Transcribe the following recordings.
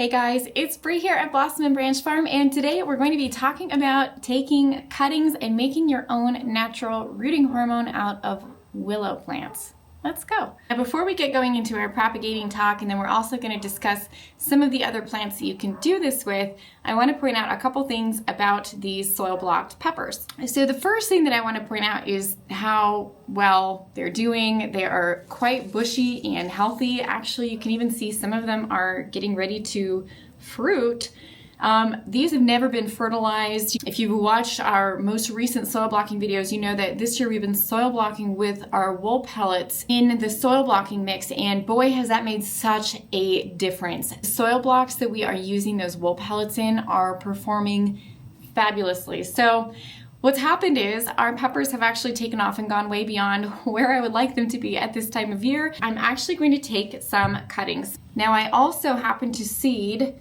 Hey guys, it's Bree here at Blossom and Branch Farm, and today we're going to be talking about taking cuttings and making your own natural rooting hormone out of willow plants. Let's go. Now before we get going into our propagating talk, and then we're also going to discuss some of the other plants that you can do this with, I want to point out a couple things about these soil blocked peppers. So the first thing that I want to point out is how well they're doing. They are quite bushy and healthy. Actually, you can even see some of them are getting ready to fruit. These have never been fertilized. If you've watched our most recent soil blocking videos, you know that this year we've been soil blocking with our wool pellets in the soil blocking mix, and boy has that made such a difference. Soil blocks that we are using those wool pellets in are performing fabulously. So what's happened is our peppers have actually taken off and gone way beyond where I would like them to be at this time of year. I'm actually going to take some cuttings. Now I also happen to seed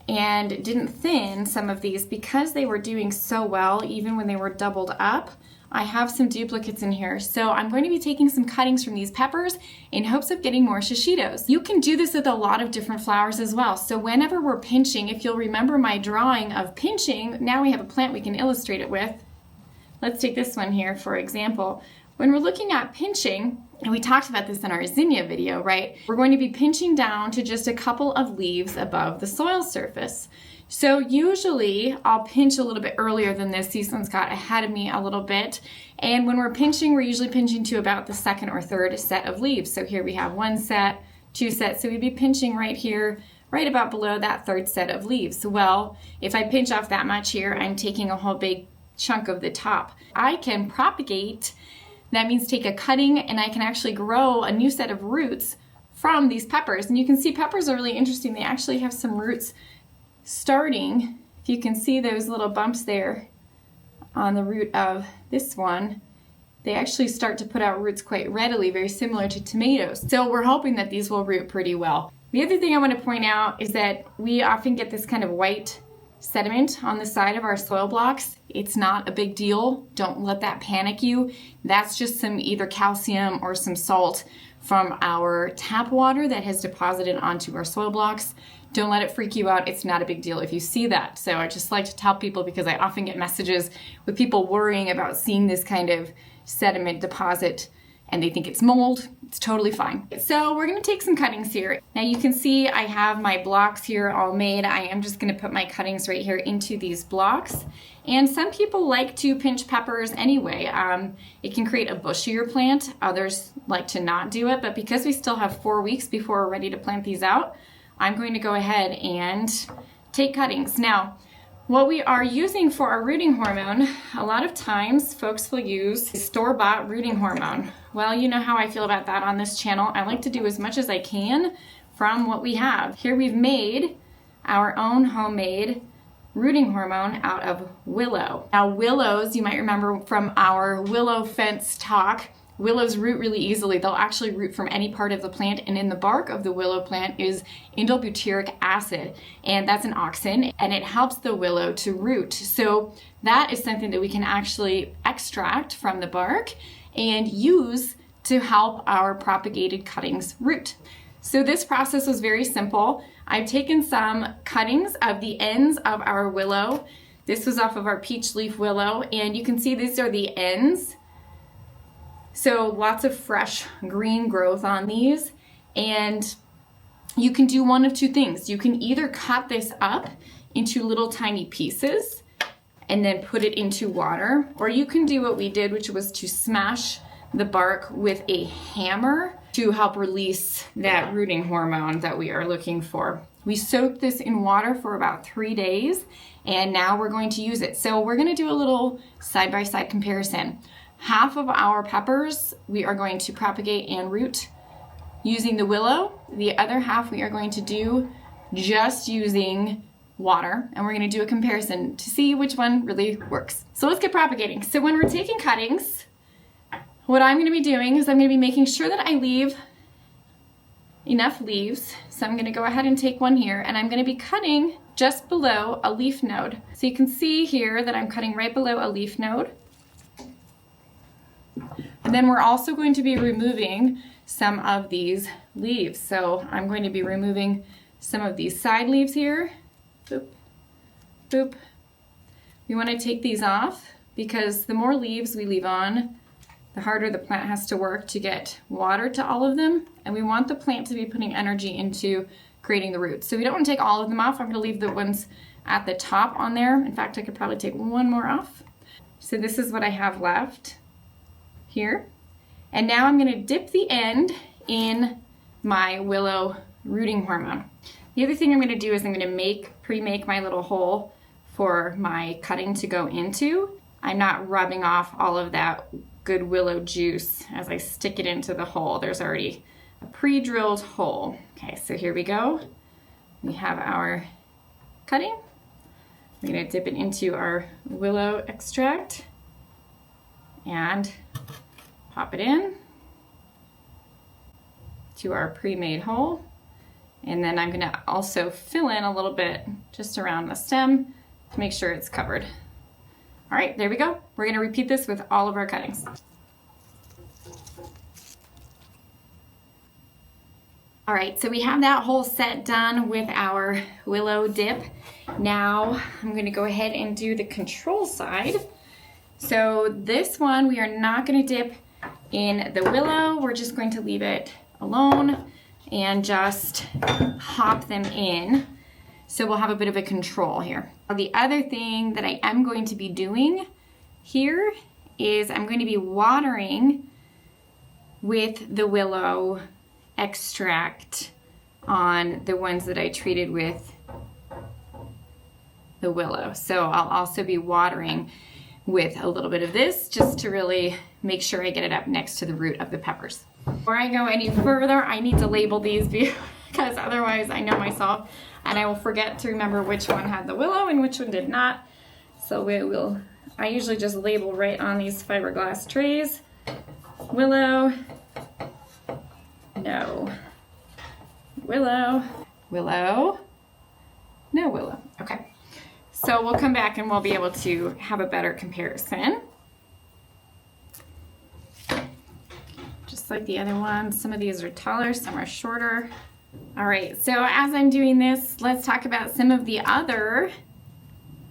and didn't thin some of these because they were doing so well even when they were doubled up. I have some duplicates in here, so I'm going to be taking some cuttings from these peppers in hopes of getting more shishitos. You can do this with a lot of different flowers as well. So whenever we're pinching, if you'll remember my drawing of pinching, now we have a plant we can illustrate it with. Let's take this one here for example. When we're looking at pinching, and we talked about this in our zinnia video, right? We're going to be pinching down to just a couple of leaves above the soil surface. So usually I'll pinch a little bit earlier than this. These ones got ahead of me a little bit. And when we're pinching, we're usually pinching to about the second or third set of leaves. So here we have one set, two sets. So we'd be pinching right here, right about below that third set of leaves. Well, if I pinch off that much here, I'm taking a whole big chunk of the top. I can propagate. That means take a cutting and I can actually grow a new set of roots from these peppers. And you can see peppers are really interesting. They actually have some roots starting. If you can see those little bumps there on the root of this one, they actually start to put out roots quite readily, very similar to tomatoes. So we're hoping that these will root pretty well. The other thing I want to point out is that we often get this kind of white sediment on the side of our soil blocks. It's not a big deal. Don't let that panic you. That's just some either calcium or some salt from our tap water that has deposited onto our soil blocks. Don't let it freak you out. It's not a big deal if you see that. So I just like to tell people, because I often get messages with people worrying about seeing this kind of sediment deposit and they think it's mold. It's totally fine. So we're gonna take some cuttings here. Now you can see I have my blocks here all made. I am just gonna put my cuttings right here into these blocks. And some people like to pinch peppers anyway. It can create a bushier plant. Others like to not do it, but because we still have 4 weeks before we're ready to plant these out, I'm going to go ahead and take cuttings. Now, what we are using for our rooting hormone, a lot of times folks will use store-bought rooting hormone. Well, you know how I feel about that on this channel. I like to do as much as I can from what we have. Here we've made our own homemade rooting hormone out of willow. Now willows, you might remember from our willow fence talk, willows root really easily. They'll actually root from any part of the plant, and in the bark of the willow plant is indole acid, and that's an auxin, and it helps the willow to root. So that is something that we can actually extract from the bark and use to help our propagated cuttings root. So this process was very simple. I've taken some cuttings of the ends of our willow. This was off of our peach leaf willow, and you can see these are the ends. So lots of fresh green growth on these, and you can do one of two things. You can either cut this up into little tiny pieces and then put it into water, or you can do what we did, which was to smash the bark with a hammer to help release that rooting hormone that we are looking for. We soaked this in water for about 3 days, and now we're going to use it. So we're going to do a little side-by-side comparison. Half of our peppers we are going to propagate and root using the willow. The other half we are going to do just using water, and we're going to do a comparison to see which one really works. So let's get propagating. So when we're taking cuttings, what I'm going to be doing is I'm going to be making sure that I leave enough leaves. So I'm going to go ahead and take one here, and I'm going to be cutting just below a leaf node. So you can see here that I'm cutting right below a leaf node. And then we're also going to be removing some of these leaves. So I'm going to be removing some of these side leaves here. Boop, boop. We want to take these off because the more leaves we leave on, the harder the plant has to work to get water to all of them. And we want the plant to be putting energy into creating the roots. So we don't want to take all of them off. I'm going to leave the ones at the top on there. In fact, I could probably take one more off. So this is what I have left here. And now I'm going to dip the end in my willow rooting hormone. The other thing I'm going to do is I'm going to pre-make my little hole for my cutting to go into. I'm not rubbing off all of that good willow juice as I stick it into the hole. There's already a pre-drilled hole. Okay, so here we go. We have our cutting. We're going to dip it into our willow extract and pop it in to our pre-made hole. And then I'm going to also fill in a little bit just around the stem to make sure it's covered. All right, there we go. We're going to repeat this with all of our cuttings. All right, so we have that whole set done with our willow dip. Now I'm going to go ahead and do the control side. So this one, we are not going to dip in the willow. We're just going to leave it alone and just hop them in. So we'll have a bit of a control here. The other thing that I am going to be doing here is I'm going to be watering with the willow extract on the ones that I treated with the willow. So I'll also be watering with a little bit of this just to really make sure I get it up next to the root of the peppers. Before I go any further, I need to label these because otherwise I know myself and I will forget to remember which one had the willow and which one did not. So I usually just label right on these fiberglass trays. Willow, no. Willow, willow, no willow. Okay, so we'll come back and we'll be able to have a better comparison. Just like the other ones, some of these are taller, some are shorter. All right, so as I'm doing this, let's talk about some of the other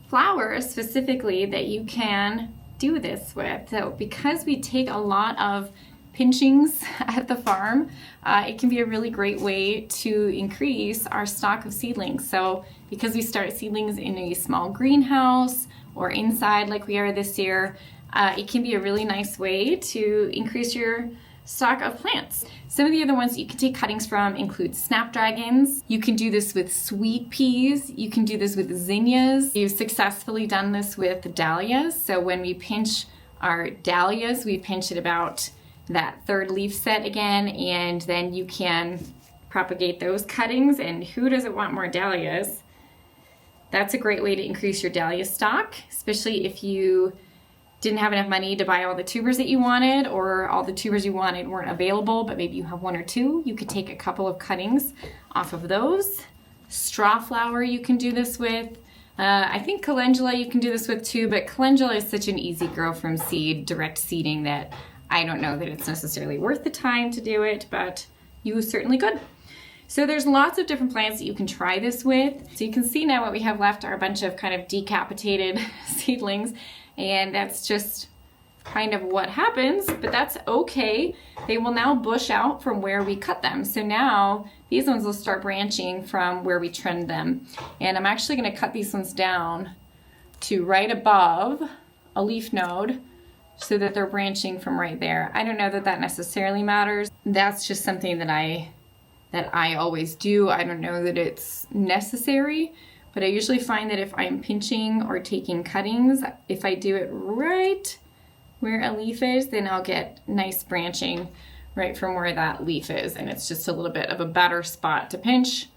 flowers specifically that you can do this with. So because we take a lot of pinchings at the farm, it can be a really great way to increase our stock of seedlings. So because we start seedlings in a small greenhouse or inside like we are this year, it can be a really nice way to increase your stock of plants. Some of the other ones that you can take cuttings from include snapdragons. You can do this with sweet peas. You can do this with zinnias. You've successfully done this with dahlias. So when we pinch our dahlias, we pinch it about that third leaf set again, and then you can propagate those cuttings. And who doesn't want more dahlias? That's a great way to increase your dahlia stock, especially if you didn't have enough money to buy all the tubers that you wanted, or all the tubers you wanted weren't available, but maybe you have one or two. You could take a couple of cuttings off of those. Straw flower you can do this with. I think calendula you can do this with too, but calendula is such an easy grow from seed, direct seeding, that I don't know that it's necessarily worth the time to do it, but you certainly could. So there's lots of different plants that you can try this with. So you can see now what we have left are a bunch of kind of decapitated seedlings, and that's just kind of what happens, but that's okay. They will now bush out from where we cut them. So now these ones will start branching from where we trimmed them. And I'm actually gonna cut these ones down to right above a leaf node so that they're branching from right there. I don't know that that necessarily matters. That's just something that I always do. I don't know that it's necessary, but I usually find that if I'm pinching or taking cuttings, if I do it right where a leaf is, then I'll get nice branching right from where that leaf is. And it's just a little bit of a better spot to pinch,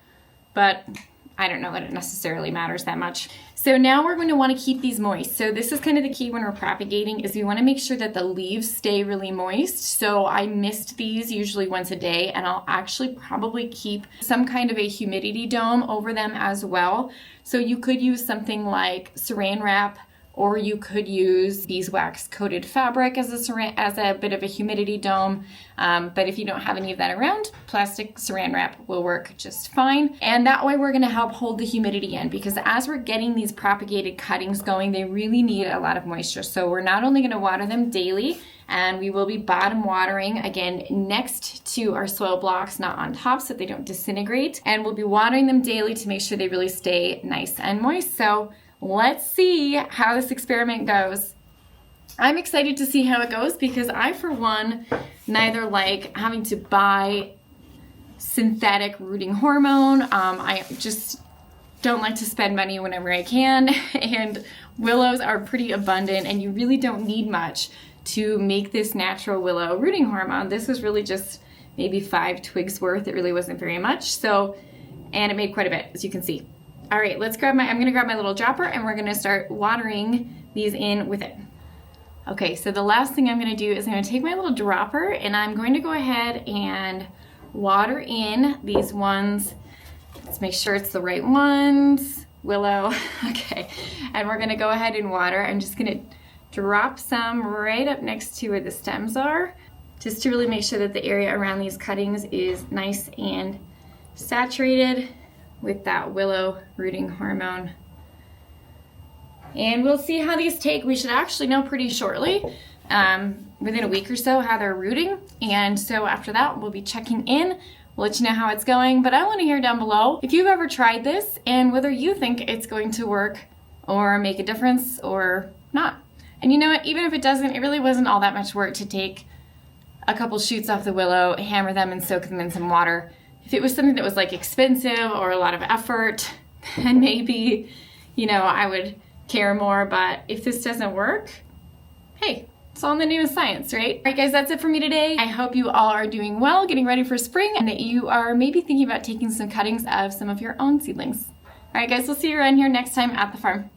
but I don't know that it necessarily matters that much. So now we're going to want to keep these moist. So this is kind of the key when we're propagating, is we want to make sure that the leaves stay really moist. So I mist these usually once a day, and I'll actually probably keep some kind of a humidity dome over them as well. So you could use something like saran wrap or you could use beeswax coated fabric as a bit of a humidity dome. But if you don't have any of that around, plastic saran wrap will work just fine. And that way we're gonna help hold the humidity in, because as we're getting these propagated cuttings going, they really need a lot of moisture. So we're not only gonna water them daily, and we will be bottom watering again next to our soil blocks, not on top, so they don't disintegrate. And we'll be watering them daily to make sure they really stay nice and moist. So let's see how this experiment goes. I'm excited to see how it goes because I, for one, neither like having to buy synthetic rooting hormone. I just don't like to spend money whenever I can, and willows are pretty abundant, and you really don't need much to make this natural willow rooting hormone. This was really just maybe 5 twigs worth. It really wasn't very much. So, and it made quite a bit, as you can see. All right, I'm gonna grab my little dropper and we're gonna start watering these in with it. Okay, so the last thing I'm gonna do is I'm gonna take my little dropper and I'm going to go ahead and water in these ones. Let's make sure it's the right ones. Willow, okay. And we're gonna go ahead and water. I'm just gonna drop some right up next to where the stems are, just to really make sure that the area around these cuttings is nice and saturated with that willow rooting hormone. And we'll see how these take. We should actually know pretty shortly, within a week or so, how they're rooting. And so after that, we'll be checking in. We'll let you know how it's going. But I want to hear down below if you've ever tried this and whether you think it's going to work or make a difference or not. And you know what, even if it doesn't, it really wasn't all that much work to take a couple shoots off the willow, hammer them and soak them in some water. If it was something that was like expensive or a lot of effort, then maybe, you know, I would care more. But if this doesn't work, hey, it's all in the name of science, right? All right, guys, that's it for me today. I hope you all are doing well, getting ready for spring, and that you are maybe thinking about taking some cuttings of some of your own seedlings. All right, guys, we'll see you around here next time at the farm.